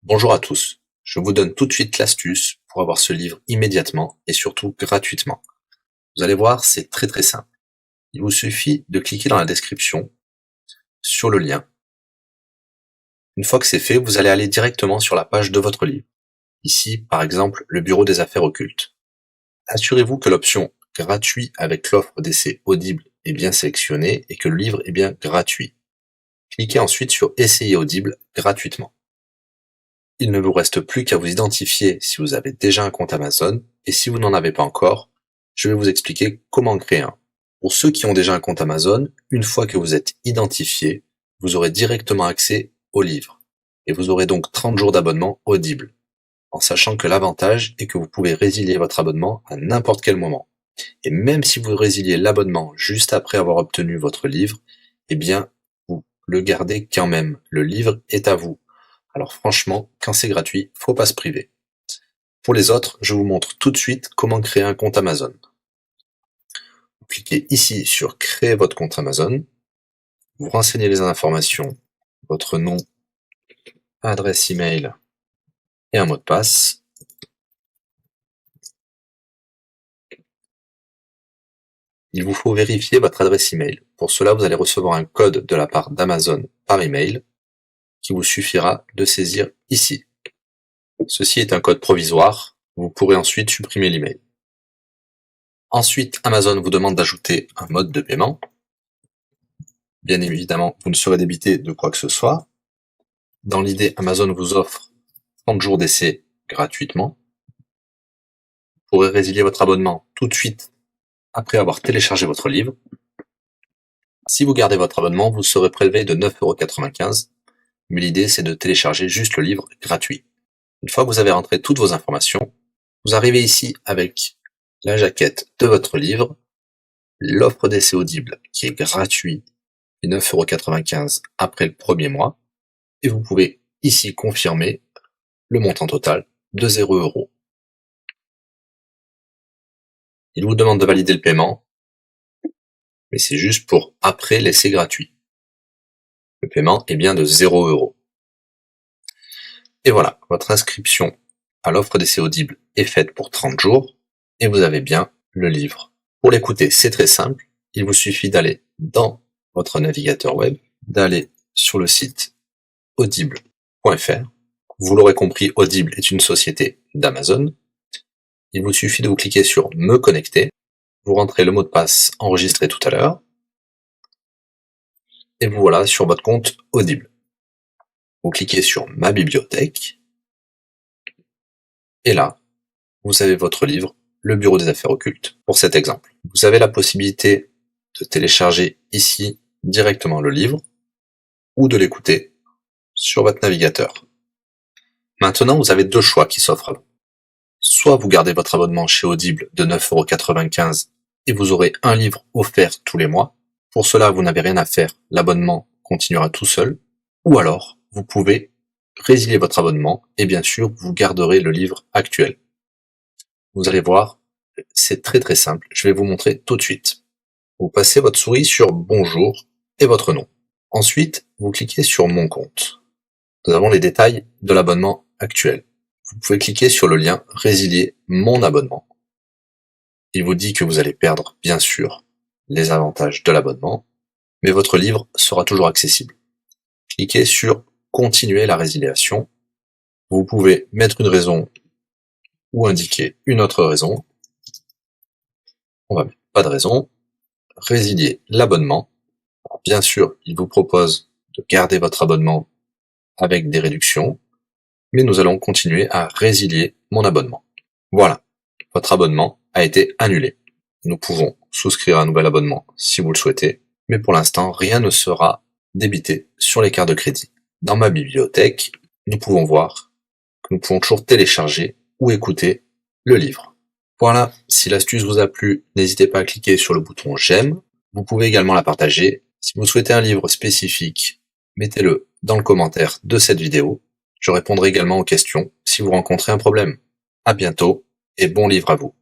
Bonjour à tous, je vous donne tout de suite l'astuce pour avoir ce livre immédiatement et surtout gratuitement. Vous allez voir, c'est très simple. Il vous suffit de cliquer dans la description sur le lien. Une fois que c'est fait, vous allez aller directement sur la page de votre livre. Ici, par exemple, le bureau des affaires occultes. Assurez-vous que l'option gratuit avec l'offre d'essai Audible est bien sélectionnée et que le livre est bien gratuit. Cliquez ensuite sur Essayer Audible gratuitement. Il ne vous reste plus qu'à vous identifier si vous avez déjà un compte Amazon, et si vous n'en avez pas encore, je vais vous expliquer comment créer un. Pour ceux qui ont déjà un compte Amazon, une fois que vous êtes identifié, vous aurez directement accès au livre, et vous aurez donc 30 jours d'abonnement Audible, en sachant que l'avantage est que vous pouvez résilier votre abonnement à n'importe quel moment. Et même si vous résiliez l'abonnement juste après avoir obtenu votre livre, eh bien, vous le gardez quand même. Le livre est à vous. Alors franchement, quand c'est gratuit, faut pas se priver. Pour les autres, je vous montre tout de suite comment créer un compte Amazon. Vous cliquez ici sur créer votre compte Amazon. Vous renseignez les informations, votre nom, adresse email et un mot de passe. Il vous faut vérifier votre adresse email. Pour cela, vous allez recevoir un code de la part d'Amazon par email qui vous suffira de saisir ici. Ceci est un code provisoire. Vous pourrez ensuite supprimer l'email. Ensuite, Amazon vous demande d'ajouter un mode de paiement. Bien évidemment, vous ne serez débité de quoi que ce soit. Dans l'idée, Amazon vous offre 30 jours d'essai gratuitement. Vous pourrez résilier votre abonnement tout de suite après avoir téléchargé votre livre. Si vous gardez votre abonnement, vous serez prélevé de 9,95 €, mais l'idée c'est de télécharger juste le livre gratuit. Une fois que vous avez rentré toutes vos informations, vous arrivez ici avec la jaquette de votre livre, l'offre d'essai Audible qui est gratuit et 9,95 € après le premier mois, et vous pouvez ici confirmer le montant total de 0 €. Il vous demande de valider le paiement, mais c'est juste pour après l'essai gratuit. Le paiement est bien de 0 €. Et voilà, votre inscription à l'offre d'essai Audible est faite pour 30 jours, et vous avez bien le livre. Pour l'écouter, c'est très simple, il vous suffit d'aller dans votre navigateur web, d'aller sur le site audible.fr. Vous l'aurez compris, Audible est une société d'Amazon. Il vous suffit de vous cliquer sur Me connecter, vous rentrez le mot de passe enregistré tout à l'heure, et vous voilà sur votre compte Audible. Vous cliquez sur Ma bibliothèque, et là, vous avez votre livre, Le Bureau des affaires occultes, pour cet exemple. Vous avez la possibilité de télécharger ici directement le livre, ou de l'écouter sur votre navigateur. Maintenant, vous avez deux choix qui s'offrent à vous. Soit vous gardez votre abonnement chez Audible de 9,95 € et vous aurez un livre offert tous les mois. Pour cela, vous n'avez rien à faire, l'abonnement continuera tout seul. Ou alors, vous pouvez résilier votre abonnement et bien sûr, vous garderez le livre actuel. Vous allez voir, c'est très simple, je vais vous montrer tout de suite. Vous passez votre souris sur Bonjour et votre nom. Ensuite, vous cliquez sur Mon compte. Nous avons les détails de l'abonnement actuel. Vous pouvez cliquer sur le lien Résilier mon abonnement. Il vous dit que vous allez perdre, bien sûr, les avantages de l'abonnement, mais votre livre sera toujours accessible. Cliquez sur Continuer la résiliation. Vous pouvez mettre une raison ou indiquer une autre raison. On va mettre pas de raison. Résilier l'abonnement. Bien sûr, il vous propose de garder votre abonnement avec des réductions, mais nous allons continuer à résilier mon abonnement. Voilà, votre abonnement a été annulé. Nous pouvons souscrire un nouvel abonnement si vous le souhaitez, mais pour l'instant, rien ne sera débité sur les cartes de crédit. Dans ma bibliothèque, nous pouvons voir que nous pouvons toujours télécharger ou écouter le livre. Voilà, si l'astuce vous a plu, n'hésitez pas à cliquer sur le bouton j'aime. Vous pouvez également la partager. Si vous souhaitez un livre spécifique, mettez-le dans le commentaire de cette vidéo. Je répondrai également aux questions si vous rencontrez un problème. À bientôt et bon livre à vous.